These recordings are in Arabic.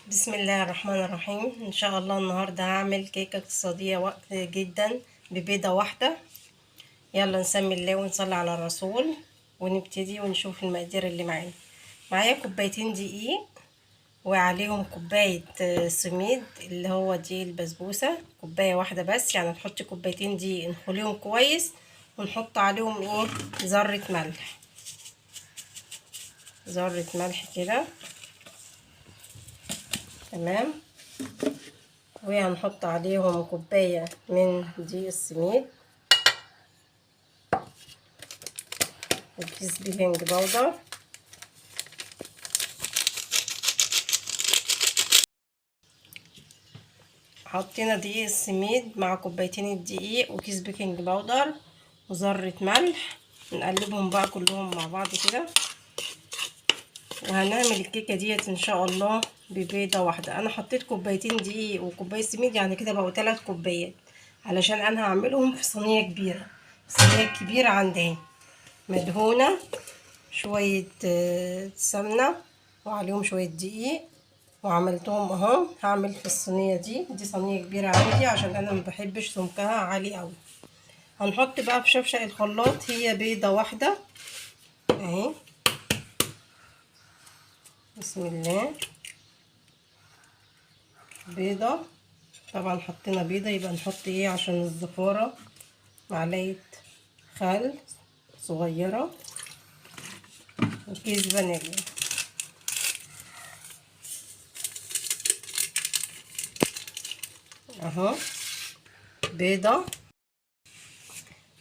بسم الله الرحمن الرحيم. ان شاء الله النهارده هعمل كيكه اقتصاديه وقت جدا ببيضه واحده. يلا نسمي الله ونصلي على الرسول ونبتدي ونشوف المقادير اللي معانا. معايا كوبايتين دقيق وعليهم كوبايه سميد اللي هو دي البسبوسه، كوبايه واحده بس، يعني نحط كوبايتين دقيق نخليهم كويس ونحط عليهم ذره ملح، ذره ملح كده. تمام. وهنحط عليهم كوباية من دقيق السميد وكيس بيكنج باودر، حطينا دقيق السميد مع كوبايتين الدقيق وكيس بيكنج باودر وذرة ملح، نقلبهم بقى كلهم مع بعض كده. وهنعمل الكيكة ديت ان شاء الله ببيضة واحدة. انا حطيت كوبايتين دقيق وكوباية سميد، يعني كده بقوا 3 كوبايات، علشان انا هعملهم في صينية كبيرة. صينية كبيرة عندي مدهونة شوية سمنة وعليهم شوية دقيق، وعملتهم اهو. هعمل في الصينية دي صينية كبيرة عندي عشان انا مبحبش سمكها عالي اوي. هنحط بقى في شفشق الخلاط هي بيضة واحدة اهي. بسم الله. بيضة، طبعا حطينا بيضة يبقى نحط عشان الزفارة معلقة خل صغيرة وكيس فانيليا اهو. بيضة،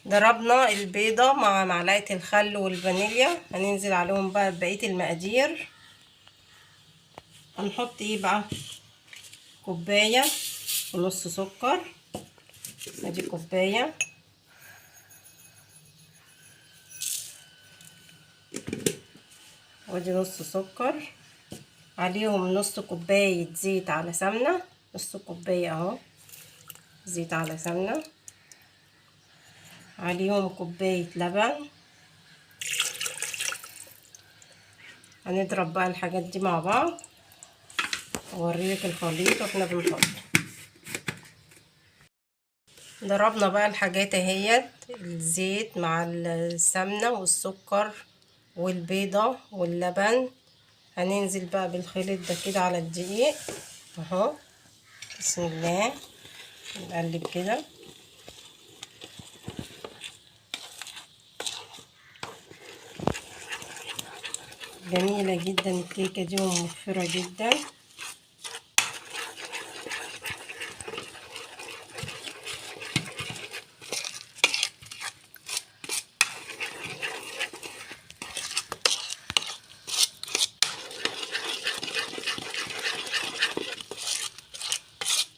ضربنا البيضة مع معلقة الخل والفانيليا، هننزل عليهم بقى بقية المقادير. هنحط بقى كوباية ونص سكر، ادي كوباية، وادي نص سكر، عليهم نص كوباية زيت على سمنة، نص كوباية اهو زيت على سمنة، عليهم كوباية لبن. هنضرب بقى الحاجات دي مع بعض، اوريلك الخليط واحنا بنحط. ضربنا بقى الحاجات اهيت، الزيت مع السمنة والسكر والبيضة واللبن. هننزل بقى بالخليط ده كده على الدقيق اهو. بسم الله. نقلب كده. جميلة جدا الكيكة دي وموفرة جدا.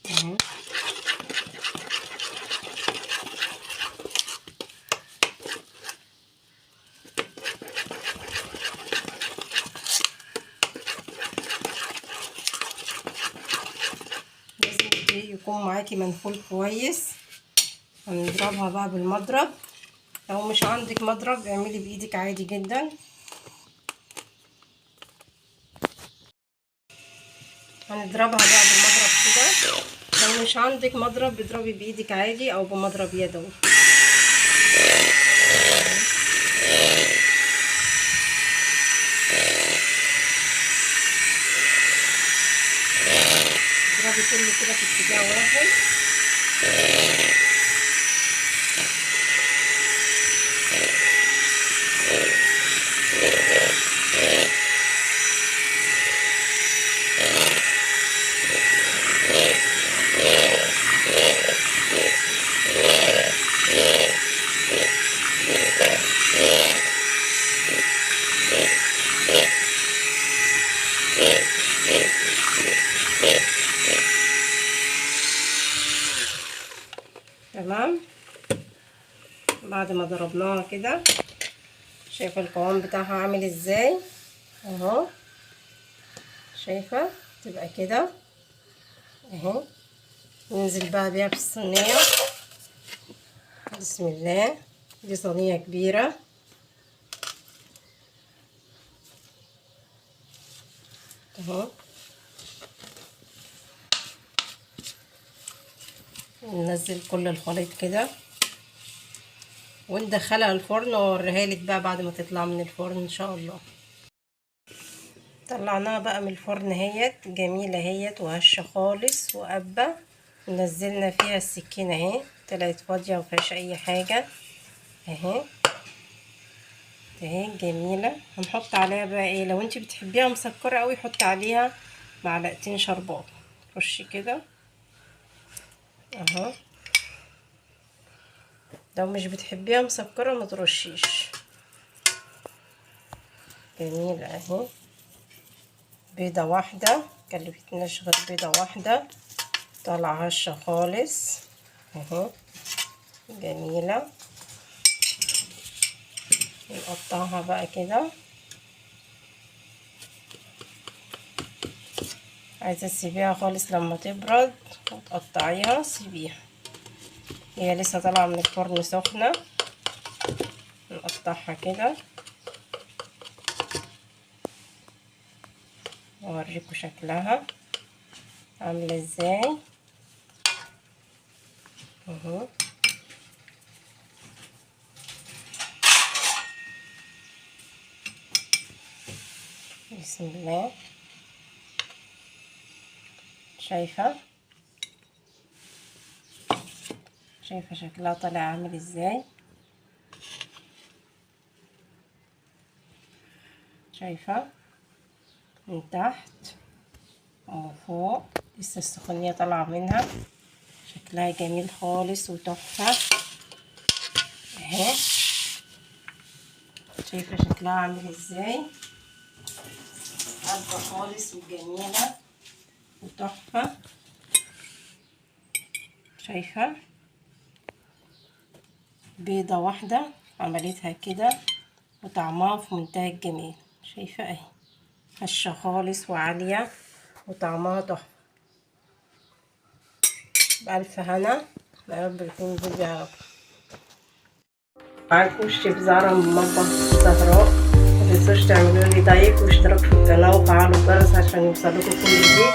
اهو. لازم الدقيق يكون معاكي منخول كويس. هنضربها بقى بالمضرب، لو مش عندك مضرب اعملي بايدك عادي جدا. هنضربها بقى بالمضرب كده. لو مش عندك مضرب اضربي بايدك عادي او بمضرب يدوي. اضربي كله كده في اتجاه واحد. تمام. بعد ما ضربناها كده، شايفه القوام بتاعها عامل ازاي اهو. شايفه تبقى كده اهو. ننزل بقى بيها في الصينيه. بسم الله. دي صينيه كبيره اهو. ننزل كل الخليط كده وندخلها الفرن واوريها لك بقى بعد ما تطلع من الفرن ان شاء الله. طلعناها بقى من الفرن اهيت جميله اهيت وهشه خالص وقبه. نزلنا فيها السكينه اهي طلعت فاضيه ومفيهاش اي حاجه اهي جميله. هنحط عليها بقى ايه، لو انت بتحبيها مسكره قوي حطي عليها معلقتين شربات، رشي كده اهو. لو مش بتحبيها مسكره ما ترشيش. جميله اهي. بيضه واحده مكلفتناش غير بيضه واحده طالعه هشه خالص اهو جميله. نقطعها بقى كده. عايزه تسيبيها خالص لما تبرد وتقطعيها سيبيها، هي لسه طالعه من الفرن سخنه. نقطعها كده اوريكم شكلها عامله ازاي اهو. بسم الله. شايفه شكلها طالع عامل ازاي، شايفه من تحت وفوق لسه السخونيه طالعه منها. شكلها جميل خالص وتحفه اهي. شايفه شكلها عامل ازاي، حلوه خالص وجميله وتحفه. شايفه بيضه واحده عملتها كده وطعمها في منتهى الجمال. شايفه اهي هشه خالص وعاليه وطعمها تحفه. بألف هنا، يا رب يكون الفيديو عجبكم. معاكم الشيف زهرة من مطبخ زهراء. متنسوش تعملوا لي لايك واشتراك في القناة وفعلوا الجرس عشان يوصلكوا كل جديد.